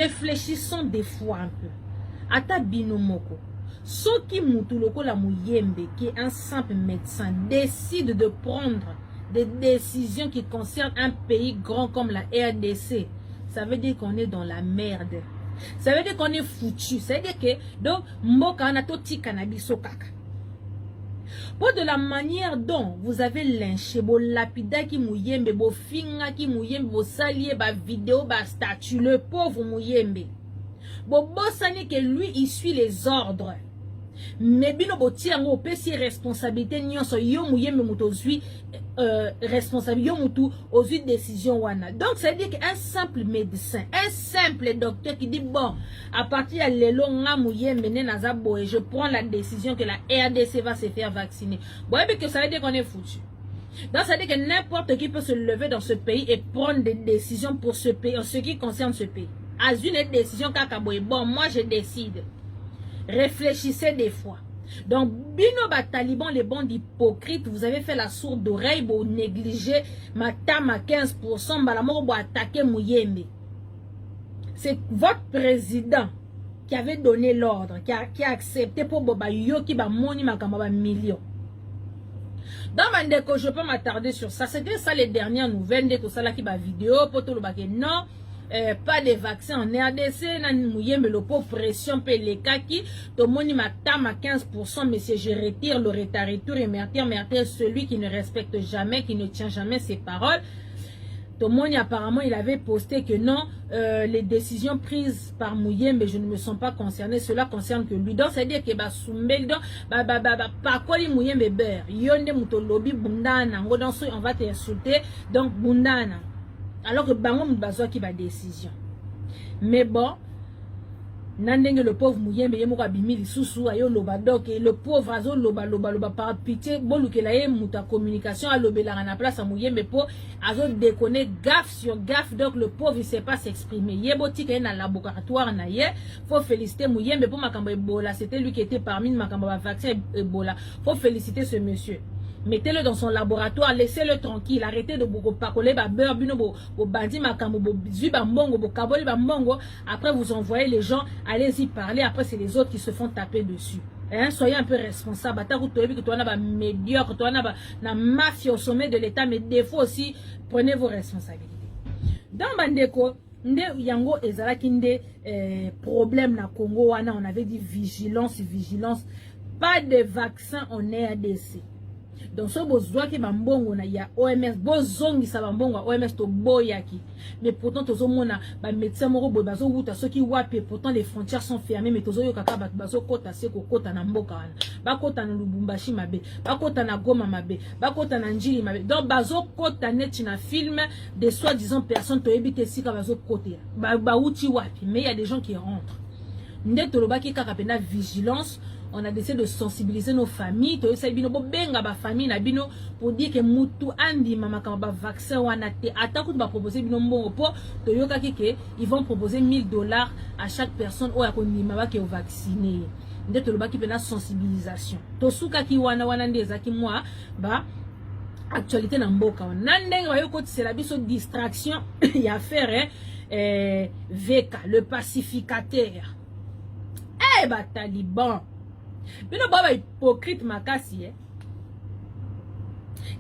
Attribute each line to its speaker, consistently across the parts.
Speaker 1: réfléchissons des fois un peu. Ata binomoko. Soki Mutuloko la Mouyembe, qui est un simple médecin, décide de prendre des décisions qui concernent un pays grand comme la RDC, ça veut dire qu'on est dans la merde. Ça veut dire qu'on est foutu. Ça veut dire que, donc, Mboka Anatoti Kanabiso Kaka. Pour de la manière dont vous avez lynché, bo lapida ki Mouyembe, bo finga ki Mouyembe, bo salier, ba vidéo, ba statue, le pauvre Mouyembe. Bo bossani que lui, il suit les ordres. Mais bino boti yango opesi responsabilité nyonso yo Mouyembe mutozui responsabilité yo mutu ozui décision wana. Donc ça veut dire qu'un simple médecin, un simple docteur qui dit bon, à partir de lelo nga Mouyembe ne naza boye, je prends la décision que la RDC va se faire vacciner. Bon, et que ça veut dire qu'on est foutu. Donc ça veut dire que n'importe qui peut se lever dans ce pays et prendre des décisions pour ce pays, en ce qui concerne ce pays. À une décision kakaboye, bon, moi je décide. Réfléchissez des fois. Donc, bino ba taliban, les bandes hypocrites, vous avez fait la sourde oreille, vous négligez ma tame à 15%, balamoro pour attaquer Mouyembe. C'est votre président qui avait donné l'ordre, qui a accepté pour boba yoki ba moni makamba million. Dans ma déco, je peux m'attarder sur ça. C'était ça les dernières nouvelles, dès que ça là qui va vidéo, pour tout le baquet. Non. Pas de vaccin en RDC, nan Mouyembe le pauvre pression pe les kaki, to moni ma tame à 15%, monsieur, je retire le retour et mertir celui qui ne respecte jamais, qui ne tient jamais ses paroles. To moni apparemment il avait posté que non, les décisions prises par Mouyembe, je ne me sens pas concerné, cela concerne que lui. Donc c'est à dire que ba sumbel donc pas quoi li Mouyembe beurre, yonde muto lobby bundana, on va te insulter, donc bundana. Alors que Bango Mbazoa qui va décision. Mais bon, Nandenge le pauvre Mouyembe Yemoka Bimili Soussou ayo loba donc le pauvre azo loba par pitié boluke la ye muta communication a lobela na place à Mouyembe po azo déconner gaffe sur gaffe, donc le pauvre il sait pas s'exprimer. Yeboti ka na laboratoire na ye, faut féliciter Mouyembe pour makambo Ebola, c'était lui qui était parmi makambo vaccin Ebola. Faut féliciter ce monsieur. Mettez-le dans son laboratoire, laissez-le tranquille, arrêtez de beaucoup parler, beurre, bino, bandi, makambo, mbongo, kaboli, mbongo. Après, vous envoyez les gens, allez-y parler. Après, c'est les autres qui se font taper dessus. Hein? Soyez un peu responsable. Que tu as médiocre, tu as la mafia au sommet de l'État, mais des fois aussi, prenez vos responsabilités. Dans Bandeko, yango ezalaki nde problème na Congo wana, on avait dit vigilance. Pas de vaccin en RDC. Donc ce besoin qui bambongo na ya OMS bozongi sa bambongo OMS to boyaki, mais pourtant tozo mona ba médecin moko boy bazo wuta soki wapi, pourtant les frontières sont fermées, mais tozo yoka ba bazo kota seko kota na mboka wana ba kota na Lubumbashi mabe, ba kota na Goma mabe, ba kota na Njili mabe. Donc bazo kota net na film de soi-disant personnes to ebite sika bazo kote ba uti wapi, mais il y a des gens qui rentrent. Nde toloba ki kaka pena vigilance. On a décidé de sensibiliser nos familles. Pour dire que Moutou Andi Mama Kamba vaccin ou anaté. Attends que tu vas proposer bino mbongo po. Ils vont proposer $1000 à chaque personne ou à Kondimaba qui est vacciné. Nde toloba ki pena sensibilisation. Tosuka ki wana ndeza ki moi ba actualité na mboka. Nandeng wayo koti c'est la biso distraction. Il y a faire VK le pacificateur. Eh bah Taliban. Mais non, baba hypocrite makasi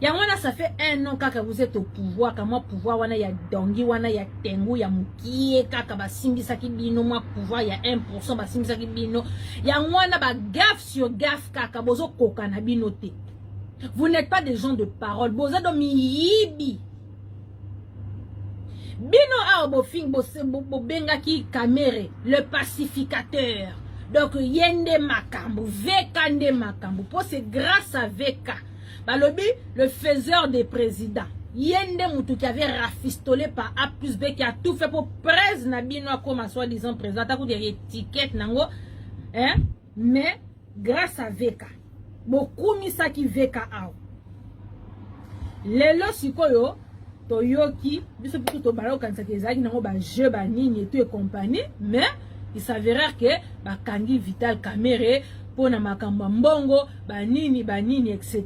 Speaker 1: Yangwana ça fait 1 an kaka vous êtes au pouvoir, comment pouvoir wana ya dongi wana ya tengu ya mukie kaka basimbisa kibino mwa pouvoir ya 1% basimbisa kibino yangwana ba gaffe sur gaffe kaka bozo koka na bino te. Vous n'êtes pas des gens de parole, bozo do miyibi. Bino a bofing bo benga ki kamere le pacificateur. Donc, yende makambu, veka nde makambu. Pour c'est grâce à veka. Balobi, le faiseur des présidents. Yende moutou qui avait rafistolé par A plus B, qui a tout fait pour presse nabino comme soi-disant président. T'as des étiquettes nango. Hein? Mais, grâce à veka. Beaucoup misa qui veka ao. Lelo sikoyo, toyoki, biso puto to balo kansa kezaki nango ba jeu ba nini et tout et compagnie. Mais, il s'avéra que Bakangi Vital Kamere pour na makamba mbongo banini etc.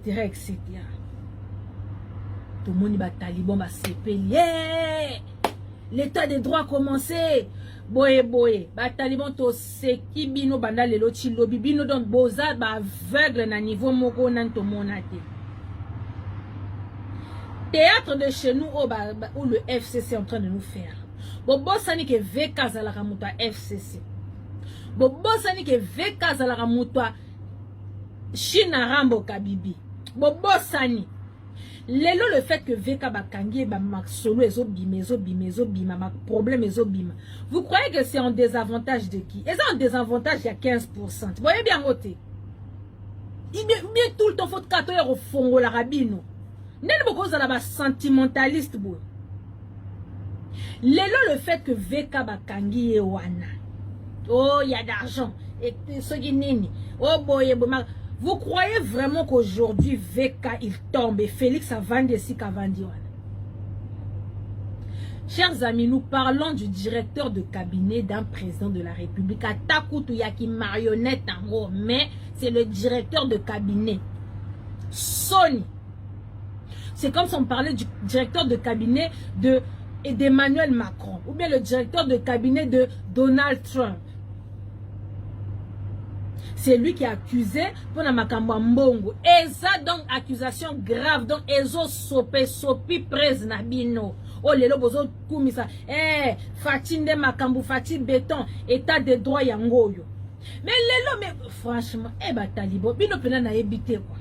Speaker 1: Tout le monde ba taliban ba sepeli l'état des droits a commencé boye boye ba taliban to seki bino banda lelo chilobi bino donc boza ba aveugle na niveau moko nan to monate. Théâtre de chez nous où le FCC est en train de nous faire. Bobo sani ke VK zalaka muta FCC. Bobo sani ke VK zalaka muta China Rambo Kabibi. Bobo sani. Lelo le fait que VK bakangi ba mak solo bima mak problème bima. Vous croyez que c'est en désavantage de qui? Et ça en désavantage il y a 15%. Vous voyez bien côté. Il bien tout le temps faut katoyer au fongo la rabino. N'est beaucoup za la sentimentaliste boy. Lelo le fait que VK bakangi wana. Oh, il y a d'argent. Et ce qui nini. Oh boy, vous croyez vraiment qu'aujourd'hui VK il tombe et Félix a vendu ici qu'a vendu wana? Chers amis, nous parlons du directeur de cabinet d'un président de la République. Atakutu yaki marionnette en gros, mais c'est le directeur de cabinet. Sony. C'est comme si on parlait du directeur de cabinet d'Emmanuel Macron ou bien le directeur de cabinet de Donald Trump. C'est lui qui est accusé pour la makambo mbongo. Et ça donc accusation grave donc ezo sopi presse na bino. Oh lelo bozo kumisa fatinde makambo fati béton état de droit yangoyo. Mais lelo mais franchement talibo bino pena na ebité quoi.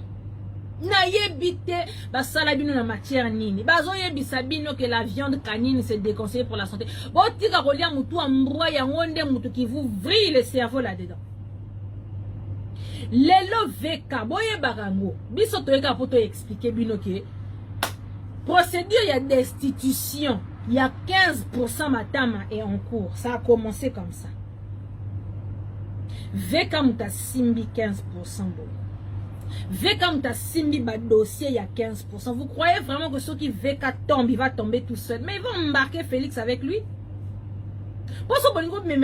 Speaker 1: Na yebite basala bino na matière nini bazo yebisa bino que la viande canine c'est déconseillé pour la santé. Bon tika kolia mutu ambroya yango nde mutu qui vous vrille le cerveau là dedans. Lelo VK boye barango biso toyeka poto expliquer bino que procédure ya destitution il y a 15% matama est en cours. Ça a commencé comme ça. VK muta simbi 15% boye. VK muta simbi ba dossier il y a 15%. Vous croyez vraiment que ceux qui VK tombe, il va tomber tout seul? Mais ils vont embarquer Félix avec lui. Pour ce bon groupe, mais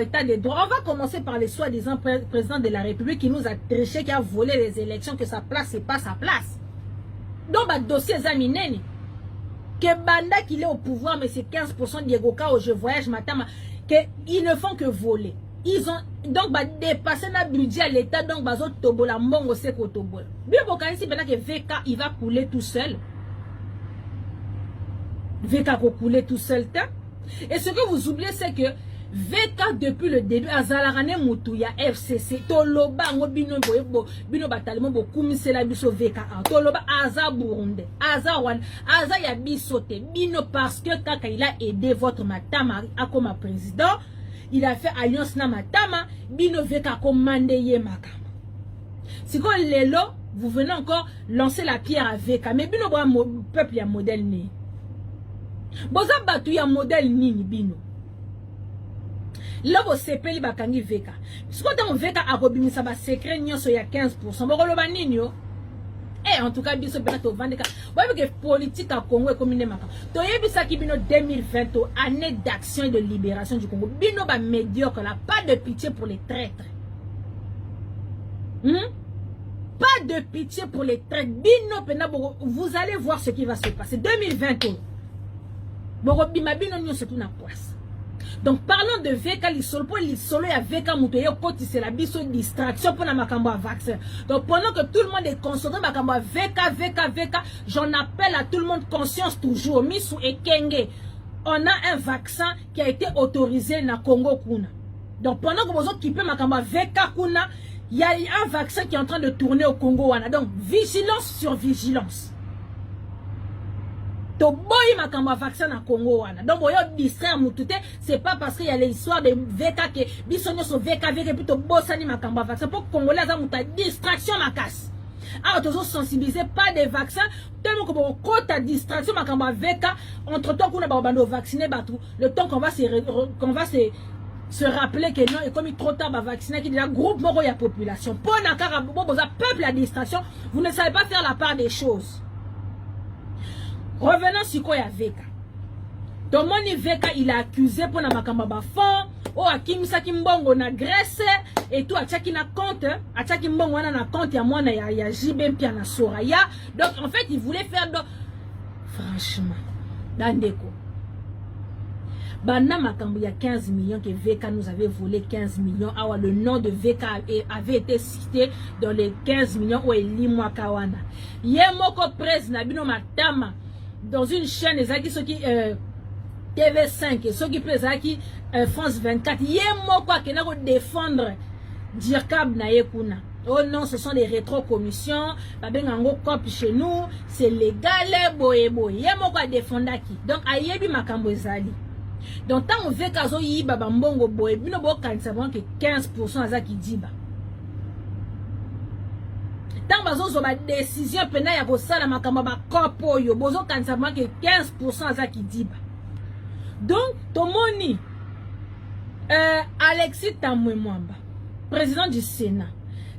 Speaker 1: état de droit, on va commencer par les soi-disant président de la République qui nous a triché, qui a volé les élections, que sa place c'est pas sa place. Donc bah dossier Zamineni que Banda qu'il est au pouvoir, mais c'est 15% Diego Ka je voyage matin, que ils ne font que voler. Ils ont donc bah dépassé notre budget à l'État, donc bah autres tobola mbongo seko tobola. Bien boka ici pendant que VK il va couler tout seul. VK va couler tout seul temps. Et ce que vous oubliez c'est que VK depuis le début azalarane mutuya FCC toloba ngo bino boyebo bino batalimo bo kumisela biso VK toloba aza Burundi aza wan aza ya bisote bino parce que kaka il a aidé votre matama à comme président. Il a fait alliance na matama bino VK commandé ye makama. Si quand lelo vous venez encore lancer la pierre à VK mais bino boa peuple ya modèle ni. Boza batu ya modèle nini bino. Là vous sepeli bakangi VK. Si quand on VK a robimisa ba secret nyonso ya 15%. Bokolo ba nini yo? En tout cas biso bena to vendre ka. Boye que politique à Congo est commune maka. To yebisa ki bino 2020 année d'action et de libération du Congo. Bino ba médiocre là, pas de pitié pour les traîtres. Pas de pitié pour les traîtres. Bino pena vous allez voir ce qui va se passer 2020. Boko bima bino nyo se tout na poisse. Donc parlons de VK l'isolo pour l'isolo ya VK mutoye koti c'est la biso distraction pour na makambo vaccin. Donc pendant que tout le monde est concentré makambo VK, j'en appelle à tout le monde conscience toujours misu et kenge. On a un vaccin qui a été autorisé na Congo kuna. Donc pendant que vous occupez makambo VK kuna, il y a un vaccin qui est en train de tourner au Congo wana. Donc vigilance sur vigilance. To boy makamba vaccin na Congo wana. Donc boyo distraire mutute, c'est pas parce qu'il y a l'histoire de VK que bisonyo so VK plutôt bossani makamba vaccin pour Congolais za muta distraction makas. Alors toujours sensibiliser pas des vaccins tellement que bon quota distraction makamba VK entre temps qu'on a bando vacciner batou le temps qu'on va se rappeler que non et comme il trop tard va vacciner qui déjà groupe moko ya population. Pour na kara boza peuple à distraction, vous ne savez pas faire la part des choses. Revenons sur quoi il y a VK. Donc mon VK il a accusé pour na makamba ba fond, o akimisa kimbongo na Grèce et tout atchaki na compte, atchaki mbongo wana na compte ya mwana ya JB Mpia na Soraya. Donc en fait il voulait faire donc franchement dandeko. Bana makambo, il y a 15 millions que VK nous avait volé 15 millions. Ah, le nom de VK avait été cité dans les 15 millions où il lit moi kawana. Yemoko presse nabino matama dans une chaîne les ceux qui TV5 ceux qui presse qui France 24. Yemoko qui n'a défendre Dirkab na yekuna. Oh non, ce sont des rétro-commissions. Babengango cop chez nous, c'est légal boye boye. Yemoko défendre qui. Donc ayebi makambo ezali. Donc, tant on veut qu'azo yi baba mbongo boy, bino bo kanisa bon que 15% aza ki diba. Tant bazo zo ba décision pena ya kosala makambo ba kopo yo, bozo kanisa bon que 15% aza ki diba. Donc, tomoni Alexis Tambwe Mwamba, président du Sénat,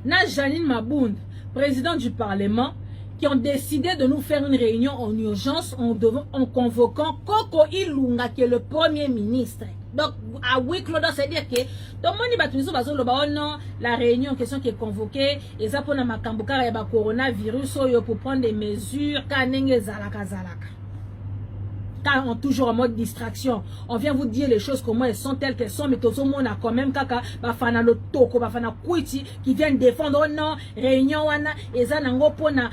Speaker 1: na Janine Mabound, président du Parlement, qui ont décidé de nous faire une réunion en urgence en convoquant Koko Ilunga, qui est le premier ministre. Donc, à huis clos, c'est-à-dire que tout le monde va non, la réunion en question qui est convoquée, et ça pour na makambuka et ba coronavirus pour prendre des mesures, kanenge zalaka zalaka. Car on est toujours en mode distraction. On vient vous dire les choses comment elles sont telles qu'elles sont, mais tout le monde a quand même kaka bafana le toko bafana kuiti qui viennent défendre oh non réunion wana eza nango pona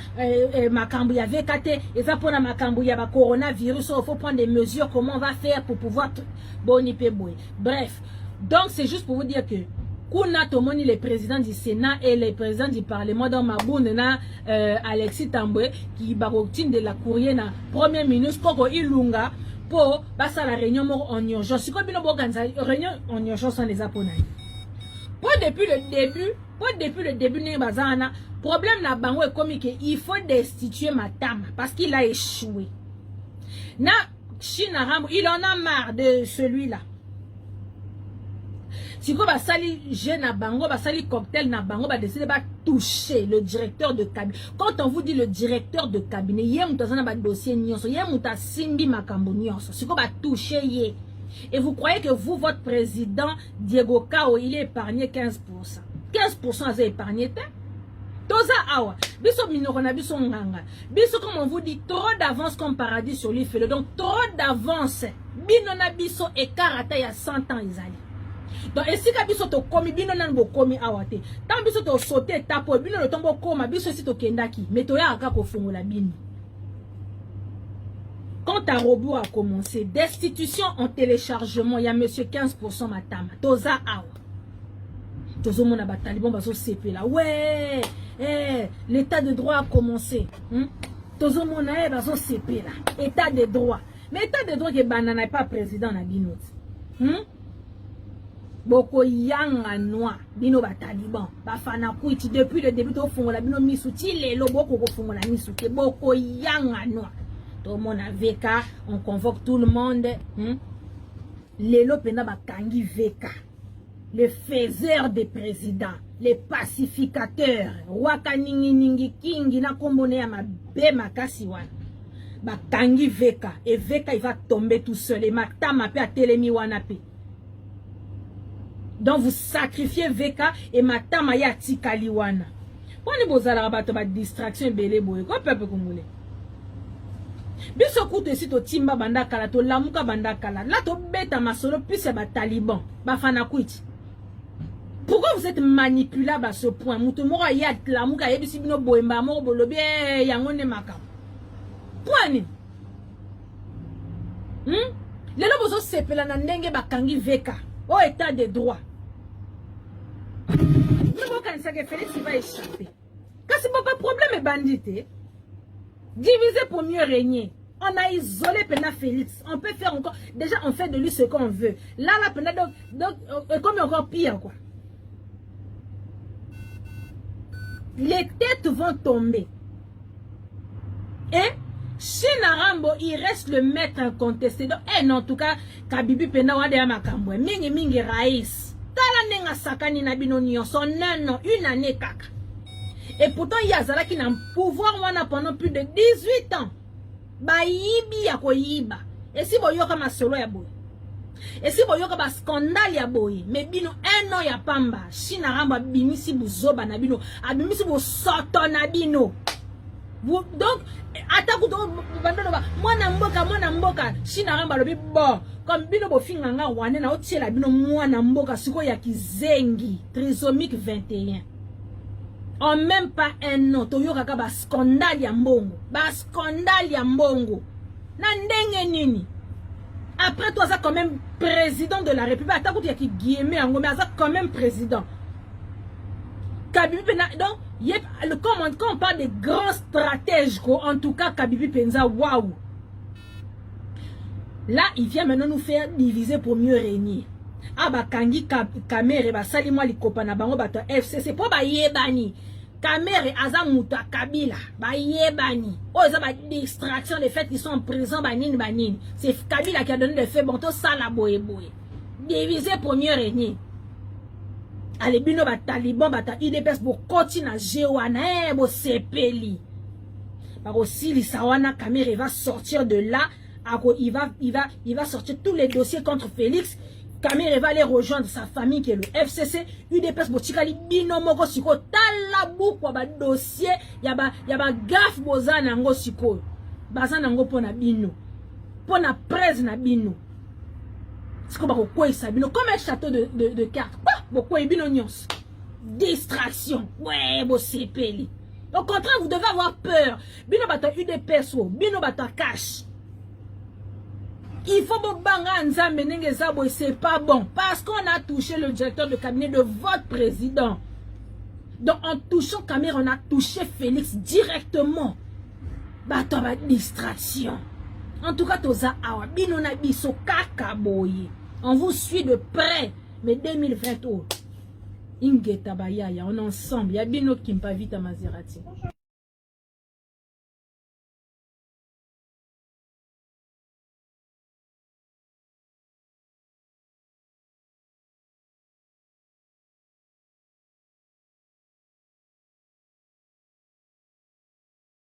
Speaker 1: makambu ya VKT eza pona makambu ya ba coronavirus. Il faut prendre des mesures comment on va faire pour pouvoir boniper boy. Bref, donc c'est juste pour vous dire que Kuna Tomoni, le président du Sénat et le président du Parlement dans Maboune na Alexis Tambwe qui barotine de la courrier na premier ministre Koko Ilunga pour passer la réunion en urgence. C'est comme une réunion en urgence en les Japonais. Pour depuis le début ne bazana problème na bango est comme que il faut destituer Matama parce qu'il a échoué. Na Chinaram, il en a marre de celui-là. Si vous avez jeune à bango, basali cocktail na bango, ba décider ba toucher le directeur de cabinet. Quand on vous dit le directeur de cabinet, yé mutazana ba dossier nyonso, yé muta simbi makambo nyonso. Si vous ba toucher yé. Et vous croyez que vous, votre président Diego Kao, il est épargné 15%. 15% a épargné. Toza awa. Biso minorona biso nganga. Biso comme on vous dit, trop d'avance comme paradis sur l'île. Donc trop d'avance. Binona biso et karata ya 100 ans izali. Donc, et si biso to komi bino nan bo komi awate. Tant biso to sauter tapo bino le tombo koma biso si to kendaki. Mais to ya aka ko fungola bino. Quand un robot a commencé, destitution en téléchargement, il y a monsieur 15% matama. Toza awa. Tozo mona ba taliban baso CP là. Ouais, l'état de droit a commencé. Tozo mona baso CP là. État de droit. Mais état de droit que banana n'est pas président na binot. Boko yanga noa bino ba taliban bafana kuiti depuis le début to fungola bino misuti lelo boko ko fungola misuti boko yanga noa to mona VK on convoque tout le monde lelo pena ba kangi VK les faiseurs des présidents les pacificateurs waka ningi ningi kingi na kombone ya mabe makasi wana ba kangi VK et VK il va tomber tout seul et Matama pe atelemi wana pe. Donc vous sacrifiez VK et Matama ya tikaliwana. Poni bozala bato ba distraction belé boye ko peuple congolais. Biso kuto esi to timba banda kala to lamuka banda kala. Là to beta masolo plus ba taliban ba fana kwiti. Pourquoi vous êtes manipulable à ce point? Muto moko ya lamuka yebisi bino boyemba moko bolobi yango ne makam. Poni. Lelo bozo sepela na ndenge bakangi VK. Au état de droit. Félix va échapper. Quand c'est pas problème est bandité. Diviser pour mieux régner. On a isolé Pena Félix. On peut faire encore. Déjà, on fait de lui ce qu'on veut. Là, la Pena, donc comme encore pire, quoi. Les têtes vont tomber. Et Chinarambo, il reste le maître incontesté. Donc, non, en tout cas, Kabibi Pena Wade Makambo, Mingi Mingi Raïs. Tala nenga sakani na bino nyonso, non, une année kaka. Et pourtant, il y a Zala qui n'a pouvoir pendant plus de 18 ans. Ba yibi ya ko yiba. Et si vous yoka ma solo ya boy. Et si vous yoka ba scandale ya boy. Mais bino un an ya pamba. Chinarambo bimisi buzoba na bino. Abimisi bu soto na bino. Donc, attaque moi namboka, Shinaramba lobi bon, comme bino bofinga nga wane na otiela bino moi namboka siko ya kizengi, trisomique 21. En même pas un an, toyo kaka ba scandale ya mbongo, na ndenge nini. Après toi, ça quand même président de la République, attaque ya ki guillemets en mais ça quand même président. Kabibi Pena, donc, quand on parle de grands stratèges, en tout cas, Kabibi Penza, waouh! Là, il vient maintenant nous faire diviser pour mieux régner. Ah, bah, Kangi Kamere, bah, sali moi, li kopana, bango, bah, FCC, pour bah, yebani. Kamere, Azamuta, Kabila, bah, yebani. Oh, ils ont bah, distraction, les faits qu'ils sont en prison, bah, nini. C'est Kabila qui a donné le fait, bon, tout ça, la boye. Diviser pour mieux régner. Allez, bino ba taliban ba ta UDPS pour continuer à Jewana bo sepeli. Par aussi li sawana Kamere va sortir de là, il va sortir tous les dossiers contre Félix. Kamere va aller rejoindre sa famille qui est le FCC. UDPS bo tikali bino moko siko talabu kwa ba dossier ya ba gaf bozana ngo siko. Bazana ngo pona bino. Pona presse na bino. C'est comme un château de cartes. Pourquoi distraction. Ouais, bon, c'est peli. Au contraire, vous devez avoir peur. Bino bata UDPS, bino bata cash. Il faut bon banga nzambe nenge zabo et c'est pas bon. Parce qu'on a touché le directeur de cabinet de votre président. Donc en touchant Kamere, on a touché Félix directement. Bata ba distraction. En tout cas, toza awa bino na biso kakaboye. On vous suit de près. Mais 2020, ingeta bayaya, on est ensemble. Ya bino kimpa vita Maserati.